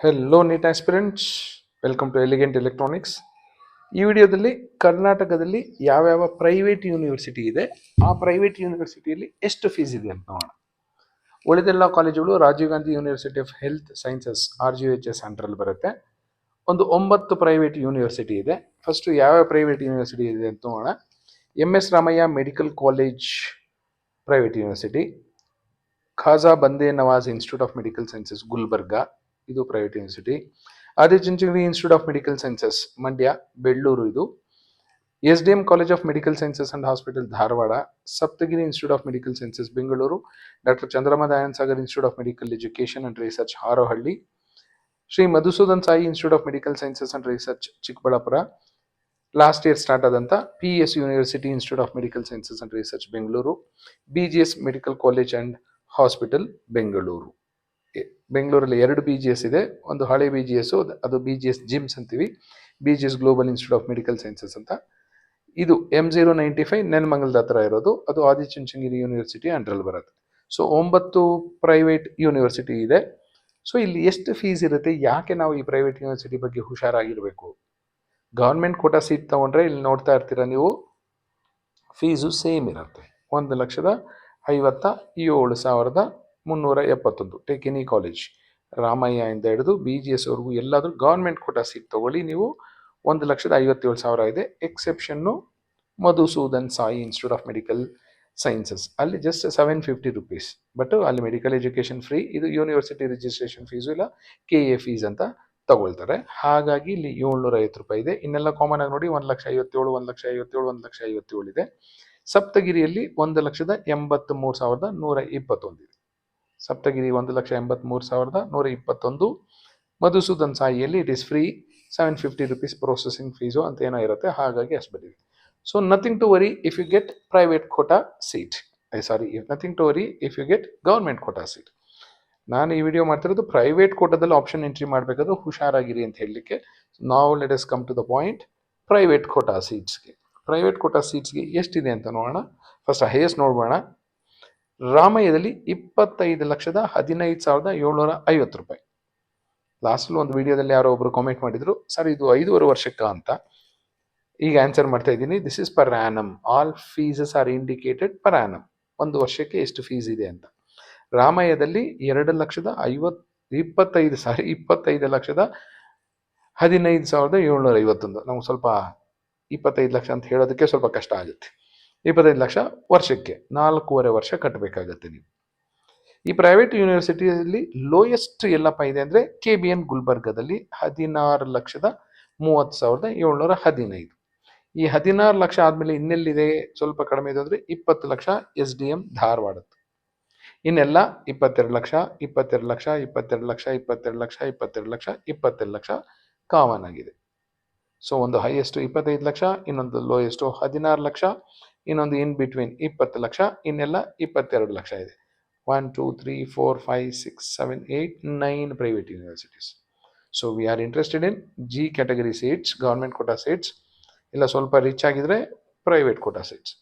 Hello NEET aspirants, welcome to elegant electronics. ಈ ವಿಡಿಯೋದಲ್ಲಿ ಕರ್ನಾಟಕದಲ್ಲಿ ಯಾವ್ಯಾವ ಪ್ರೈವೇಟ್ ಯೂನಿವರ್ಸಿಟಿ ಇದೆ, ಆ ಪ್ರೈವೇಟ್ ಯೂನಿವರ್ಸಿಟಿಯಲ್ಲಿ ಎಷ್ಟು ಫೀಸ್ ಇದೆ ಅಂತ ನೋಡೋಣ. ಉಳಿದೆಲ್ಲ ಕಾಲೇಜುಗಳು Rajiv Gandhi University of Health Sciences RGHS ಅಂಡರಲ್ಲಿ ಬರುತ್ತೆ. ಒಂದು 9 ಪ್ರೈವೇಟ್ ಯೂನಿವರ್ಸಿಟಿ ಇದೆ. ಫಸ್ಟ್ ಯಾವ್ಯಾವ ಪ್ರೈವೇಟ್ ಯೂನಿವರ್ಸಿಟಿ ಇದೆ ಅಂತ ನೋಡೋಣ. MS Ramaiah Medical College private university, Khaja Bande Nawaz Institute of medical Sciences Gulbarga, ಇದು private university. Adichunchanagiri Institute of medical Sciences Mandya, Bellur ಇದು. SDM College of medical sciences and Hospital Dharwad, Saptagiri Institute of medical Sciences Bengaluru, doctor Chandramma Dayananda Sagar Institute of medical education and research Harohalli, Shri Madhusudan Sai institute of medical sciences and research Chikkaballapur, last year start ಆದಂಥ PS university institute of medical sciences and research Bengaluru, BGS medical college and hospital Bengaluru. ಬೆಂಗಳೂರಲ್ಲಿ 2 BGS ಇದೆ. ಒಂದು ಹಳೆ BGS, ಅದು BGS GIMS ಅಂತೀವಿ, BGS global institute of medical sciences ಅಂತ. ಇದು M095 ನೆನ್ಮಂಗಲದ ಹತ್ರ ಇರೋದು, ಅದು ಆದಿಚುಂಚನಗಿರಿ ಯೂನಿವರ್ಸಿಟಿ ಅಂಡರಲ್ಲಿ ಬರುತ್ತೆ. ಸೊ 9 ಪ್ರೈವೇಟ್ ಯೂನಿವರ್ಸಿಟಿ ಇದೆ. ಸೊ ಇಲ್ಲಿ ಎಷ್ಟು ಫೀಸ್ ಇರುತ್ತೆ, ಯಾಕೆ ನಾವು ಈ ಪ್ರೈವೇಟ್ ಯೂನಿವರ್ಸಿಟಿ ಬಗ್ಗೆ ಹುಷಾರಾಗಿರಬೇಕು? ಗೌರ್ಮೆಂಟ್ ಕೋಟಾ ಸೀಟ್ ತಗೊಂಡ್ರೆ ಇಲ್ಲಿ ನೋಡ್ತಾ ಇರ್ತೀರಾ ನೀವು, ಫೀಸು ಸೇಮ್ ಇರುತ್ತೆ. 1,57,371. ಟೇಕ್ ಎನಿ ಕಾಲೇಜ್, ರಾಮಯ್ಯ ಇಂದ ಹಿಡಿದು BGS ವರೆಗೂ ಎಲ್ಲಾದರೂ ಗೌರ್ಮೆಂಟ್ ಕೋಟಾ ಸೀಟ್ ತಗೊಳ್ಳಿ ನೀವು, 1,57,000 ಇದೆ. Exception Madhusudan Sai institute of medical Sciences, ಅಲ್ಲಿ ಜಸ್ಟ್ 750 rupees. ಬಟ್ ಅಲ್ಲಿ ಮೆಡಿಕಲ್ ಎಜುಕೇಷನ್ ಫ್ರೀ. ಇದು ಯೂನಿವರ್ಸಿಟಿ ರಿಜಿಸ್ಟ್ರೇಷನ್ ಫೀಸು ಇಲ್ಲ KA ಫೀಸ್ ಅಂತ ತಗೊಳ್ತಾರೆ. ಹಾಗಾಗಿ ಇಲ್ಲಿ 750 ರೂಪಾಯಿ ಇದೆ. ಇನ್ನೆಲ್ಲ ಕಾಮನ್ ಆಗಿ ನೋಡಿ 1,57,000, 1,57,000, 1,57,000 ಇದೆ. ಸಪ್ತಗಿರಿಯಲ್ಲಿ 1,83,121 ಇದೆ. ಸಪ್ತಗಿರಿ 1,83,121. ಮಧುಸೂದನ್ ಸಾಯಿಯಲ್ಲಿ it is free, 750 rupees processing fees ಅಂತ ಏನೋ ಇರುತ್ತೆ, ಹಾಗಾಗಿ ಅಷ್ಟು ಬಂದಿದೆ. So nothing to worry if you get private quota seat, nothing to worry if you get government quota seat. ನಾನು ಈ ವಿಡಿಯೋ ಮಾಡ್ತಿರೋದು ಪ್ರೈವೇಟ್ ಕೋಟಾದಲ್ಲಿ ಆಪ್ಷನ್ ಎಂಟ್ರಿ ಮಾಡಬೇಕಾದ್ರೆ ಹುಷಾರಾಗಿರಿ ಅಂತ ಹೇಳಲಿಕ್ಕೆ. ನಾವು let us come to the point. Private quota ಸೀಟ್ಸ್ಗೆ ಎಷ್ಟಿದೆ ಅಂತ ನೋಡೋಣ. ಫಸ್ಟ್ ಹೈಯೆಸ್ಟ್ ನೋಡೋಣ. ರಾಮಯ್ಯದಲ್ಲಿ 25,15,750 ರೂಪಾಯಿ. ಲಾಸ್ಟಲ್ಲಿ ಒಂದು ವಿಡಿಯೋದಲ್ಲಿ ಯಾರೋ ಒಬ್ರು ಕಾಮೆಂಟ್ ಮಾಡಿದ್ರು, ಸರ್ ಇದು 5.5 ವರ್ಷಕ್ಕ ಅಂತ. ಈಗ ಆನ್ಸರ್ ಮಾಡ್ತಾ ಇದ್ದೀನಿ. This is per annum, all fees are indicated per annum. 1 ವರ್ಷಕ್ಕೆ ಎಷ್ಟು ಫೀಸ್ ಇದೆ ಅಂತ. ರಾಮಯ್ಯದಲ್ಲಿ 25,15,751. ನಮ್ಗೆ ಸ್ವಲ್ಪ 25 ಲಕ್ಷ ಅಂತ ಹೇಳೋದಕ್ಕೆ ಸ್ವಲ್ಪ ಕಷ್ಟ ಆಗುತ್ತೆ. 25 ಲಕ್ಷ ವರ್ಷಕ್ಕೆ 4.5 ವರ್ಷ ಕಟ್ಟಬೇಕಾಗತ್ತೆ ನೀವು. ಈ ಪ್ರೈವೇಟ್ ಯೂನಿವರ್ಸಿಟಿಯಲ್ಲಿ ಲೋಯೆಸ್ಟ್ ಎಲ್ಲಪ್ಪ ಇದೆ ಅಂದರೆ KBN ಗುಲ್ಬರ್ಗದಲ್ಲಿ 16,30,715. ಈ 16 ಲಕ್ಷ ಆದಮೇಲೆ ಇನ್ನೆಲ್ಲಿದೆ ಸ್ವಲ್ಪ ಕಡಿಮೆ ಇದೆ ಅಂದರೆ 20 ಲಕ್ಷ SDM ಧಾರವಾಡದ್ದು. ಇನ್ನೆಲ್ಲ 22 ಲಕ್ಷ, 22 ಲಕ್ಷ, 22 ಲಕ್ಷ, 22 ಲಕ್ಷ, 22 ಲಕ್ಷ, 22 ಲಕ್ಷ ಕಾಮನ್ ಆಗಿದೆ. ಸೊ ಒಂದು ಹೈಯೆಸ್ಟ್ 25 ಲಕ್ಷ, ಇನ್ನೊಂದು ಲೋಯೆಸ್ಟು 16 ಲಕ್ಷ, ಇನ್ನೊಂದು ಇನ್ ಬಿಟ್ವೀನ್ 20 ಲಕ್ಷ, ಇನ್ನೆಲ್ಲ 22 ಲಕ್ಷ ಇದೆ. 1 2 3 4 5 6 7 8 9 private universities. So we are interested in G category seats, government quota seats. ಇಲ್ಲ ಸ್ವಲ್ಪ ರಿಚ್ ಆಗಿದ್ರೆ ಪ್ರೈವೇಟ್ ಕೋಟಾ ಸೀಟ್ಸ್.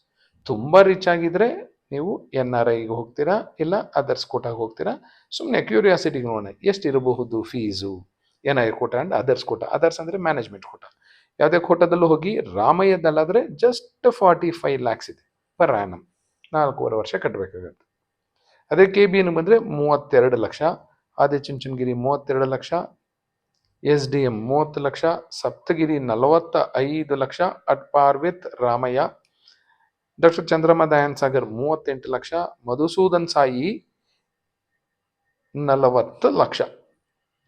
ತುಂಬ ರಿಚ್ ಆಗಿದ್ರೆ ನೀವು NRIಗೆ ಹೋಗ್ತೀರಾ, ಇಲ್ಲ ಅದರ್ಸ್ ಕೋಟಾಗೆ ಹೋಗ್ತೀರಾ. ಸುಮ್ಮನೆ ಕ್ಯೂರಿಯಾಸಿಟಿಗೆ ನೋಡೋಣ ಎಷ್ಟಿರಬಹುದು fees. NRI quota and others quota. Others ಅಂದರೆ ಮ್ಯಾನೇಜ್ಮೆಂಟ್ ಕೋಟಾ. ಯಾವುದೇ ಕೋಟಾದಲ್ಲೂ ಹೋಗಿ, ರಾಮಯ್ಯದಲ್ಲಾದರೆ ಜಸ್ಟ್ 45 lakhs ಇದೆ ಪರ್ ಆ್ಯನಮ್, 4.5 ವರ್ಷ ಕಟ್ಟಬೇಕಾಗತ್ತೆ. ಅದೇ KBN ಬಂದರೆ 32 lakh, Adichunchanagiri 32 lakh, SDM 30 lakh, Saptagiri 45 lakh at par with Ramaiah, doctor Chandramma Dayananda Sagar 38 lakh, Madhusudan Sai 40 lakh.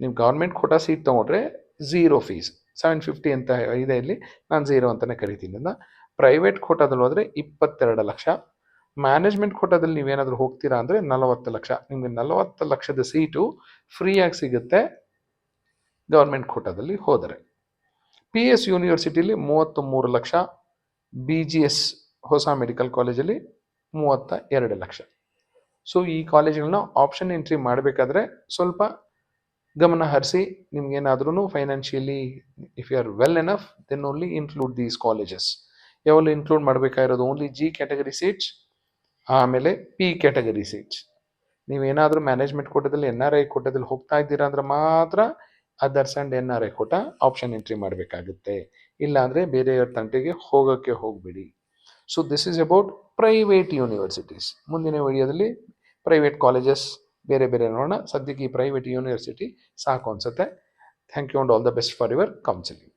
ನೀವು ಗೌರ್ಮೆಂಟ್ ಕೋಟಾ ಸೀಟ್ ತೊಗೊಂಡ್ರೆ ಝೀರೋ ಫೀಸ್, 750 ಅಂತ ಇದೆ ಇಲ್ಲಿ, ನಾನು ಝೀರೋ ಅಂತಲೇ ಕರಿತೀನಿ ಅದನ್ನು. ಪ್ರೈವೇಟ್ ಕೋಟಾದಲ್ಲಿ ಹೋದರೆ 22 ಲಕ್ಷ. ಮ್ಯಾನೇಜ್ಮೆಂಟ್ ಕೋಟಾದಲ್ಲಿ ನೀವೇನಾದರೂ ಹೋಗ್ತೀರಾ ಅಂದರೆ 40 ಲಕ್ಷ. ನಿಮಗೆ 40 ಲಕ್ಷದ ಸೀಟು ಫ್ರೀಯಾಗಿ ಸಿಗುತ್ತೆ ಗೌರ್ಮೆಂಟ್ ಕೋಟಾದಲ್ಲಿ ಹೋದರೆ. PS ಯೂನಿವರ್ಸಿಟಿಲಿ 33 ಲಕ್ಷ, BGS ಹೊಸ ಮೆಡಿಕಲ್ ಕಾಲೇಜಲ್ಲಿ 32 ಲಕ್ಷ. ಸೊ ಈ ಕಾಲೇಜ್ಗಳನ್ನ ಆಪ್ಷನ್ ಎಂಟ್ರಿ ಮಾಡಬೇಕಾದ್ರೆ ಸ್ವಲ್ಪ ಗಮನ ಹರಿಸಿ. ನಿಮ್ಗೇನಾದ್ರೂ financially if you are well enough then only include these colleges. ಯಾವಲ್ಲಿ ಇನ್ಕ್ಲೂಡ್ ಮಾಡಬೇಕಾಗಿರೋದು ಓನ್ಲಿ G ಕ್ಯಾಟಗರಿ ಸೀಟ್ಸ್, ಆಮೇಲೆ P ಕ್ಯಾಟಗರಿ ಸೀಟ್ಸ್. ನೀವೇನಾದರೂ ಮ್ಯಾನೇಜ್ಮೆಂಟ್ ಕೋಟಾದಲ್ಲಿ NRI ಕೋಟಾದಲ್ಲಿ ಹೋಗ್ತಾ ಇದ್ದೀರಾ ಅಂದರೆ ಮಾತ್ರ others and N R I quota option entry ಮಾಡಬೇಕಾಗುತ್ತೆ. ಇಲ್ಲಾಂದರೆ ಬೇರೆಯವ್ರ ತಂಟೆಗೆ ಹೋಗೋಕ್ಕೆ ಹೋಗಬೇಡಿ. So this is about private universities. ಮುಂದಿನ ವಿಡಿಯೋದಲ್ಲಿ ಪ್ರೈವೇಟ್ ಕಾಲೇಜಸ್ ಬೇರೆ ಬೇರೆ ನೋಡೋಣ. ಸದ್ಯಕ್ಕೆ ಈ ಪ್ರೈವೇಟ್ ಯೂನಿವರ್ಸಿಟಿ ಸಾಕು ಅನಿಸುತ್ತೆ. Thank you and all the best for your counselling.